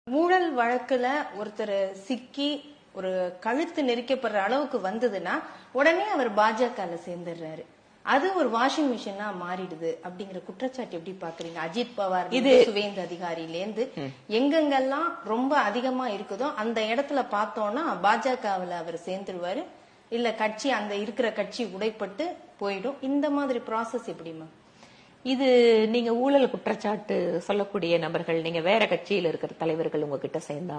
ஊழல் வழக்குல ஒருத்தர் சிக்கி ஒரு கழுத்து நெரிக்கப்படுற அளவுக்கு வந்ததுன்னா உடனே அவர் பாஜகல சேர்ந்துடுறாரு. அது ஒரு வாஷிங் மிஷினா மாறிடுது அப்படிங்கிற குற்றச்சாட்டு எப்படி பாக்குறீங்க? அஜித் பவார் இது சுவேந்து அதிகாரியிலேருந்து எங்கெங்கெல்லாம் ரொம்ப அதிகமா இருக்குதோ அந்த இடத்துல பார்த்தோம்னா பாஜகவுல அவர் சேர்ந்துருவாரு, இல்ல கட்சி அந்த இருக்கிற கட்சி உடைப்பட்டு போயிடும். இந்த மாதிரி ப்ராசஸ் எப்படிமா? இது நீங்க ஊழல் குற்றச்சாட்டு சொல்லக்கூடிய நபர்கள், நீங்க வேற கட்சியில இருக்கிற தலைவர்கள் உங்ககிட்ட சேர்ந்தா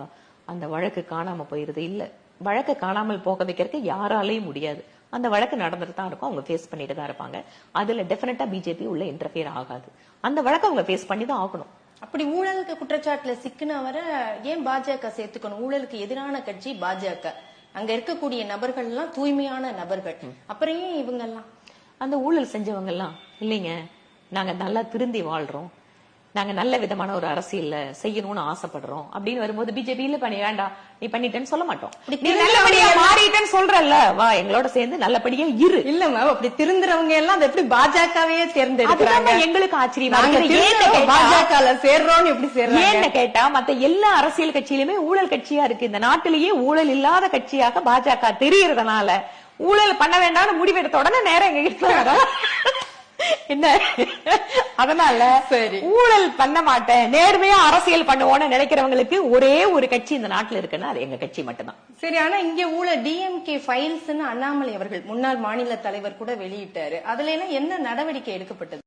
அந்த வழக்கு காணாம போயிருது. இல்ல, வழக்கு காணாமல் போக வைக்கிறதுக்கு யாராலையும் முடியாது. அந்த வழக்கு நடந்துட்டு தான் இருக்கும், அவங்க ஃபேஸ் பண்ணிட்டு தான் இருப்பாங்க. அதுல டெஃபினட்டா பிஜேபி உள்ள இன்டர்ஃபியர் ஆகாது. அந்த வழக்கு அவங்க ஃபேஸ் பண்ணி தான் ஆகணும். அப்படி ஊழலுக்கு குற்றச்சாட்டுல சிக்கினவரை ஏன் பாஜக சேர்த்துக்கணும்? ஊழலுக்கு எதிரான கட்சி பாஜக, அங்க இருக்கக்கூடிய நபர்கள் எல்லாம் தூய்மையான நபர்கள், அப்புறம் ஏன் இவங்க எல்லாம்? அந்த ஊழல் செஞ்சவங்க எல்லாம் இல்லைங்க, நாங்க நல்லா திருந்தி வாழ்றோம், நாங்க நல்ல விதமான ஒரு அரசியல் செய்யணும்னு ஆசைப்படுறோம் அப்படின்னு வரும்போது பிஜேபி இல்ல பண்ணி வேண்டாம் நீ பண்ணிட்டேன்னு சொல்ல மாட்டோம். நீ நல்லபடியா மாறிட்டேன்னு சொல்றல்ல, வா எங்களோட சேர்ந்து நல்லபடியா இரு. இல்ல மேம், அப்படி திருந்துறவங்க எல்லாம் அதை எப்படி பாஜகவையே தேர்ந்தெடுக்கிறாங்க? எங்களுக்கு ஆச்சரியமா பாஜக சேர்றோம்னு எப்படி சேர்றாங்க ஏன்னு கேட்டா, மத்த எல்லா அரசியல் கட்சியிலுமே ஊழல் கட்சியா இருக்கு. இந்த நாட்டிலேயே ஊழல் இல்லாத கட்சியாக பாஜக தெரியறதுனால ஊழல் பண்ண வேண்டாம்னு முடிவெடுத்த உடனே நேரம் எங்க கிட்ட என்ன, அதனால சரி ஊழல் பண்ண மாட்டேன் நேர்மையா அரசியல் பண்ணுவோம்னு நினைக்கிறவங்களுக்கு ஒரே ஒரு கட்சி இந்த நாட்டுல இருக்குன்னா அது எங்க கட்சி மட்டும்தான். சரி, ஆனா இங்க ஊழல் டிஎம்கே ஃபைல்ஸ் அண்ணாமலை அவர்கள் முன்னாள் மாநில தலைவர் கூட வெளியிட்டாரு. அதுல எல்லாம் என்ன நடவடிக்கை எடுக்கப்பட்டது?